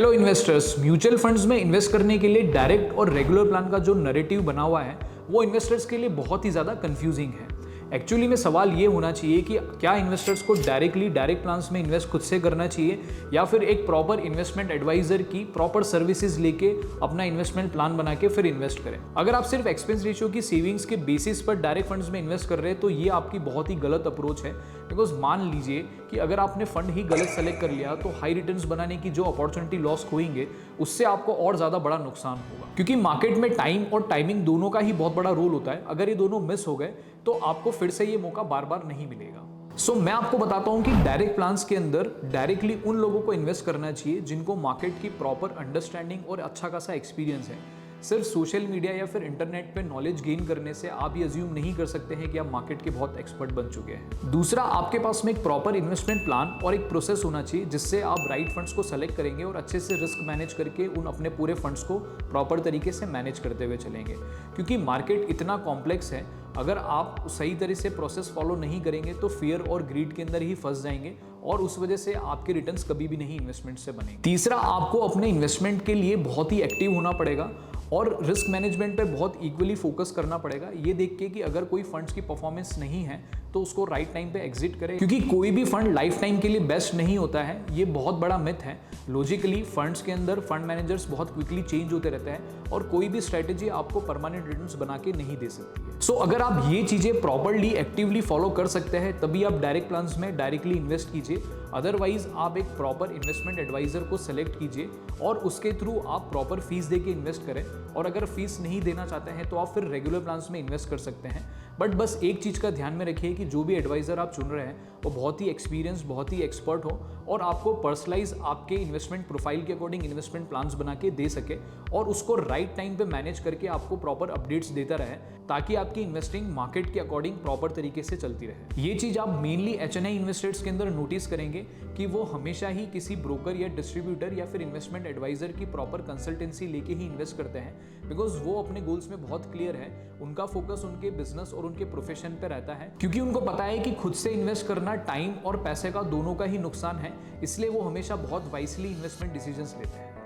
Hello investors, mutual funds में invest करने के लिए डायरेक्ट और रेगुलर प्लान का जो नैरेटिव बना हुआ है वो इन्वेस्टर्स के लिए बहुत ही ज़्यादा कंफ्यूजिंग है। एक्चुअली में सवाल ये होना चाहिए कि क्या इन्वेस्टर्स को डायरेक्ट प्लान्स में इन्वेस्ट खुद से करना चाहिए या फिर एक प्रॉपर इन्वेस्टमेंट एडवाइजर की प्रॉपर सर्विसेज लेके अपना इन्वेस्टमेंट प्लान बना के फिर इन्वेस्ट करें। अगर आप सिर्फ एक्सपेंस रेशियो की सेविंग्स के बेसिस पर डायरेक्ट फंड्स में इन्वेस्ट कर रहे हैं तो ये आपकी बहुत ही गलत अप्रोच है। बिकॉज मान लीजिए कि अगर आपने फंड ही गलत सेलेक्ट कर लिया तो हाई रिटर्न्स बनाने की जो अपॉर्चुनिटी लॉस खोएंगे उससे आपको और ज़्यादा बड़ा नुकसान होगा, क्योंकि मार्केट में टाइम और टाइमिंग दोनों का ही बहुत बड़ा रोल होता है। अगर ये दोनों मिस हो गए तो आपको फिर से ये मौका बार बार नहीं मिलेगा। सो मैं आपको बताता हूं कि डायरेक्ट प्लान्स के अंदर डायरेक्टली उन लोगों को इन्वेस्ट करना चाहिए जिनको मार्केट की प्रॉपर अंडरस्टैंडिंग और अच्छा खासा एक्सपीरियंस है। सिर्फ सोशल मीडिया या फिर इंटरनेट पे नॉलेज गेन करने से आप ये अज्यूम नहीं कर सकते हैं कि आप मार्केट के बहुत एक्सपर्ट बन चुके हैं। दूसरा, आपके पास में एक प्रॉपर इन्वेस्टमेंट प्लान और एक प्रोसेस होना चाहिए जिससे आप राइट फंड्स को सेलेक्ट करेंगे और अच्छे से रिस्क मैनेज करके उन अपने पूरे फंड्स को प्रॉपर तरीके से मैनेज करते हुए चलेंगे। क्योंकि मार्केट इतना कॉम्प्लेक्स है, अगर आप सही तरह से प्रोसेस फॉलो नहीं करेंगे तो फियर और ग्रीड के अंदर ही फंस जाएंगे और उस वजह से आपके रिटर्न्स कभी भी नहीं इन्वेस्टमेंट से बनेंगे। तीसरा, आपको अपने इन्वेस्टमेंट के लिए बहुत ही एक्टिव होना पड़ेगा और रिस्क मैनेजमेंट पे बहुत इक्वली फोकस करना पड़ेगा। ये देख के कि अगर कोई फंड्स की परफॉर्मेंस नहीं है तो उसको राइट टाइम पे एग्जिट करें, क्योंकि कोई भी फंड लाइफ टाइम के लिए बेस्ट नहीं होता है। ये बहुत बड़ा मिथ है। लॉजिकली फंड्स के अंदर फंड मैनेजर्स बहुत क्विकली चेंज होते रहते हैं और कोई भी स्ट्रेटेजी आपको परमानेंट रिटर्न्स बना के नहीं दे सकती है। सो अगर आप ये चीजें प्रॉपरली एक्टिवली फॉलो कर सकते हैं तभी आप डायरेक्ट प्लान्स में डायरेक्टली इन्वेस्ट कीजिए। अदरवाइज आप एक प्रॉपर इन्वेस्टमेंट एडवाइजर को सेलेक्ट कीजिए और उसके थ्रू आप प्रॉपर फीस दे के इन्वेस्ट करें। और अगर फीस नहीं देना चाहते हैं तो आप फिर रेगुलर प्लान्स में इन्वेस्ट कर सकते हैं। बट बस एक चीज़ का ध्यान में रखिए कि जो भी एडवाइजर आप चुन रहे हैं वो बहुत ही एक्सपीरियंस, बहुत ही एक्सपर्ट हो और आपको पर्सनलाइज आपके इन्वेस्टमेंट प्रोफाइल के अकॉर्डिंग इन्वेस्टमेंट प्लान्स बना के दे सके और उसको राइट टाइम पे मैनेज करके आपको प्रॉपर अपडेट्स देता रहे, ताकि आपकी इन्वेस्टिंग मार्केट के अकॉर्डिंग प्रॉपर तरीके से चलती रहे। ये चीज़ आप मेनली HNI इन्वेस्टर्स के अंदर नोटिस करेंगे कि वो हमेशा ही किसी ब्रोकर या डिस्ट्रीब्यूटर या फिर इन्वेस्टमेंट एडवाइजर की प्रॉपर कंसल्टेंसी लेके ही इन्वेस्ट करते हैं। बिकॉज वो अपने गोल्स में बहुत क्लियर है, उनका फोकस उनके बिजनेस और उनके प्रोफेशन पे रहता है, क्योंकि उनको पता है कि खुद से इन्वेस्ट करना टाइम और पैसे का दोनों का ही नुकसान है। इसलिए वो हमेशा बहुत वाइसली इन्वेस्टमेंट डिसीजंस लेते हैं।